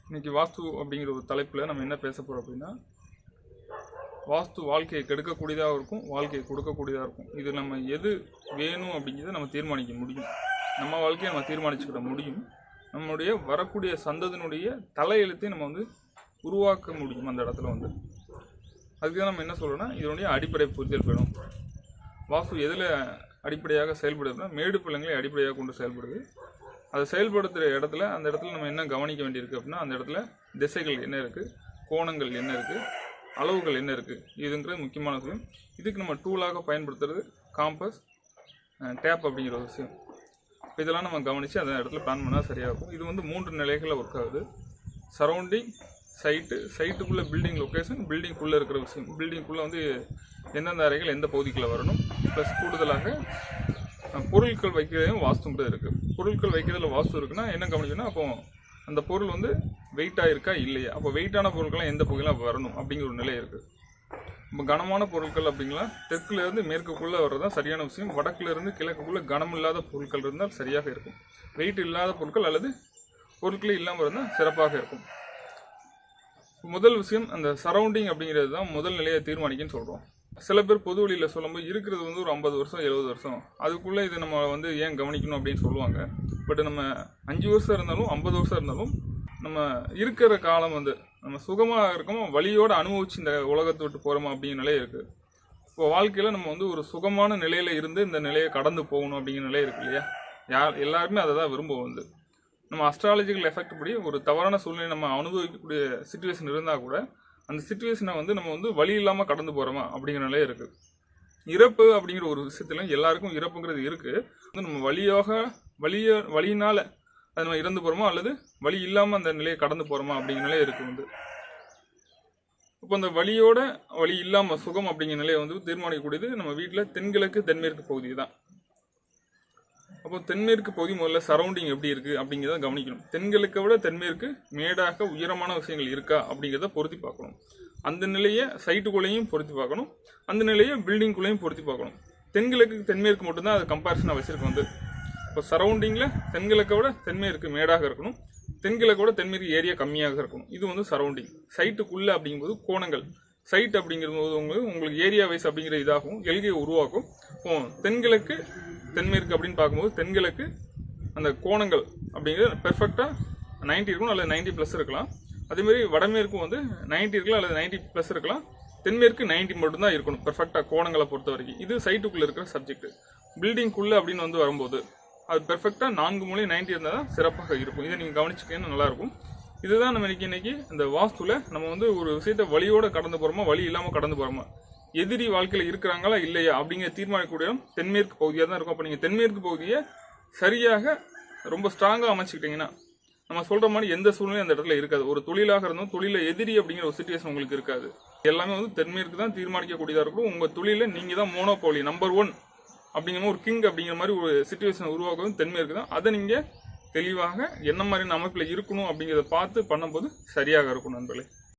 இன்னைக்கு வாஸ்து அப்படிங்கிற ஒரு தலைப்பில் நம்ம என்ன பேச போகிறோம் அப்படின்னா, வாஸ்து வாழ்க்கையை கெடுக்கக்கூடியதாக இருக்கும், வாழ்க்கையை கொடுக்கக்கூடியதாக இருக்கும். இது நம்ம எது வேணும் அப்படிங்கிறத நம்ம தீர்மானிக்க முடியும். நம்ம வாழ்க்கையை நம்ம தீர்மானிச்சுக்கிட முடியும். நம்மளுடைய வரக்கூடிய சந்ததியினுடைய தலையெழுத்தையும் நம்ம உருவாக்க முடியும் அந்த இடத்துல அதுக்கு தான் நம்ம என்ன சொல்கிறோன்னா, இதனுடைய அடிப்படை புரிதல் வேணும். வாஸ்து எதில் அடிப்படையாக செயல்படுதுன்னா, மேடு பள்ளங்களை அடிப்படையாக கொண்டு செயல்படுது. அதை செயல்படுத்துகிற இடத்துல அந்த இடத்துல நம்ம என்ன கவனிக்க வேண்டியிருக்கு அப்படின்னா, அந்த இடத்துல திசைகள் என்ன இருக்குது, கோணங்கள் என்ன இருக்குது, அளவுகள் என்ன இருக்குது, இதுங்கிறது முக்கியமான விஷயம். இதுக்கு நம்ம டூலாக பயன்படுத்துறது காம்பஸ், டேப் அப்படிங்கிற ஒரு விஷயம். இதெல்லாம் நம்ம கவனித்து அந்த இடத்துல பிளான் பண்ணால் சரியாக இருக்கும். இது 3 நிலைகளில் ஒர்க் ஆகுது. சரௌண்டிங், சைட்டுக்குள்ளே பில்டிங் லொக்கேஷன், பில்டிங்குள்ளே இருக்கிற விஷயம், பில்டிங்குள்ளே எந்தெந்த அறைகள் எந்த பகுதிக்குள்ளே வரணும், ப்ளஸ் கூடுதலாக பொருட்கள் வைக்கிறதையும் வாஸ்துங்கிறது இருக்குது. பொருட்கள் வைக்கிறதுல வாஸ்து இருக்குன்னா என்ன கவனிக்கணும்னா, அப்போ அந்த பொருள் வெயிட்டாக இருக்கா இல்லையா, அப்போ வெயிட்டான பொருட்கள்லாம் எந்த பகுதியெலாம் வரணும் அப்படிங்கிற ஒரு நிலை இருக்குது. இப்போ கனமான பொருட்கள் அப்படிங்களா தெற்குலேருந்து மேற்குக்குள்ளே வர்றதான் சரியான விஷயம். வடக்குலேருந்து கிழக்குக்குள்ளே கனம் இல்லாத பொருட்கள் இருந்தால் சரியாக இருக்கும். வெயிட் இல்லாத பொருட்கள் அல்லது பொருட்களே இல்லாமல் இருந்தால் சிறப்பாக இருக்கும். முதல் விஷயம் அந்த சரௌண்டிங் அப்படிங்கிறது தான் முதல் நிலையை தீர்மானிக்குன்னு சொல்கிறோம். சில பேர் பொது வழியில் சொல்லும்போது இருக்கிறது ஒரு 50 வருஷம் 70 வருஷம் அதுக்குள்ளே இது நம்ம ஏன் கவனிக்கணும் அப்படின்னு சொல்லுவாங்க. பட் நம்ம 5 வருஷம் இருந்தாலும் 50 வருஷம் இருந்தாலும் நம்ம இருக்கிற காலம் நம்ம சுகமாக இருக்கோமா, வழியோடு அனுபவிச்சு இந்த உலகத்தை விட்டு போகிறோமா அப்படிங்கிற நிலை இருக்குது. இப்போ வாழ்க்கையில் நம்ம ஒரு சுகமான நிலையில் இருந்து இந்த நிலையை கடந்து போகணும் அப்படிங்கிற நிலை இருக்கு இல்லையா. எல்லாருமே அதை தான் விரும்புவோம். நம்ம அஸ்ட்ராலஜிக்கல் எஃபெக்ட் படி ஒரு தவறான சூழ்நிலை நம்ம அனுபவிக்கக்கூடிய சிச்சுவேஷன் இருந்தால் கூட அந்த சிச்சுவேஷனை நம்ம வழி இல்லாமல் கடந்து போகிறோமா அப்படிங்கிற நிலை இருக்குது. இறப்பு அப்படிங்கிற ஒரு விஷயத்துல எல்லாருக்கும் இறப்புங்கிறது இருக்குது. நம்ம வழியினால் அது நம்ம இறந்து போகிறோமா அல்லது வழி இல்லாமல் அந்த நிலையை கடந்து போகிறோமா அப்படிங்கிற நிலை இருக்குது. இப்போ அந்த வழி இல்லாமல் சுகம் அப்படிங்கிற நிலையை தீர்மானிக்கக்கூடியது நம்ம வீட்டில் தென்கிழக்கு தென்மேற்கு பகுதி தான். அப்போ தென்மேற்கு பகுதி முதல்ல சரௌண்டிங் எப்படி இருக்குது அப்படிங்கிறத கவனிக்கணும். தென்கிழக்கை விட தென்மேற்கு மேடாக உயரமான விஷயங்கள் இருக்கா அப்படிங்கிறத பொருத்தி பார்க்கணும். அந்த நிலையை சைட்டுக்குள்ளேயும் பொருத்தி பார்க்கணும், அந்த நிலையை பில்டிங்குள்ளேயும் பொருத்தி பார்க்கணும். தென்கிழக்கு தென்மேற்கு மட்டும்தான் அது கம்பேரிசனாக வச்சுருக்கு. இப்போ சரௌண்டிங்கில் தென்கிழக்கை விட தென்மேற்கு மேடாக இருக்கணும், தென்கிழக்கை விட தென்மேற்கு ஏரியா கம்மியாக இருக்கணும். இது சரௌண்டிங். சைட்டுக்குள்ளே அப்படிங்கும்போது கோணங்கள், சைட் அப்படிங்கிறது உங்களுக்கு ஏரியா வைஸ் அப்படிங்கிற இதாகும், எல்கையை உருவாக்கும். இப்போ தென்கிழக்கு தென்மேற்கு அப்படின்னு பார்க்கும்போது தென்கிழக்கு அந்த கோணங்கள் அப்படிங்கிறது பெர்ஃபெக்டாக 90 இருக்கணும் அல்லது 90+ இருக்கலாம். அதேமாதிரி வடமேற்கும் 90 இருக்கலாம் அல்லது 90+ இருக்கலாம். தென்மேற்கு 90 மட்டும்தான் இருக்கணும் பெர்ஃபெக்டாக கோணங்களை பொறுத்த வரைக்கும். இது சைட்டுக்குள்ளே இருக்கிற சப்ஜெக்ட். பில்டிங்குள்ளே அப்படின்னு வரும்போது அது பெர்ஃபெக்டாக 4 மூலையும் 90 இருந்தால் தான் சிறப்பாக இருக்கும். இதை நீங்கள் கவனிச்சிக்கன்னு நல்லாயிருக்கும். இதுதான் நம்ம இன்னைக்கு இந்த வாஸ்துவில் நம்ம ஒரு விஷயத்தை வழியோடு கடந்து போகிறோமா, வழி இல்லாமல் கடந்து போகிறோமா, எதிரி வாழ்க்கையில் இருக்கிறாங்களா இல்லையா அப்படிங்கிற தீர்மானிக்கக்கூடிய தென்மேற்கு பகுதியாக தான் இருக்கும். அப்போ நீங்கள் தென்மேற்கு பகுதியை சரியாக ரொம்ப ஸ்ட்ராங்காக அமைச்சிக்கிட்டிங்கன்னா நம்ம சொல்கிற மாதிரி எந்த சூழ்நிலையும் அந்த இடத்துல இருக்காது. ஒரு தொழிலாக இருந்தோம், தொழிலில் எதிரி அப்படிங்கிற ஒரு சிச்சுவேஷன் உங்களுக்கு இருக்காது. எல்லாமே தென்மேற்கு தான் தீர்மானிக்கக்கூடியதாக இருக்கும். உங்கள் தொழிலில் நீங்கள் தான் மோனோபோலி நம்பர் 1 அப்படிங்கிற ஒரு கிங் அப்படிங்கிற மாதிரி ஒரு சிச்சுவேஷன் உருவாக்குறது தென்மேற்கு தான். அதை நீங்கள் தெளிவாக என்ன மாதிரியான அமைப்பில் இருக்கணும் அப்படிங்கிறத பார்த்து பண்ணும்போது சரியாக இருக்கும் நண்பர்களே.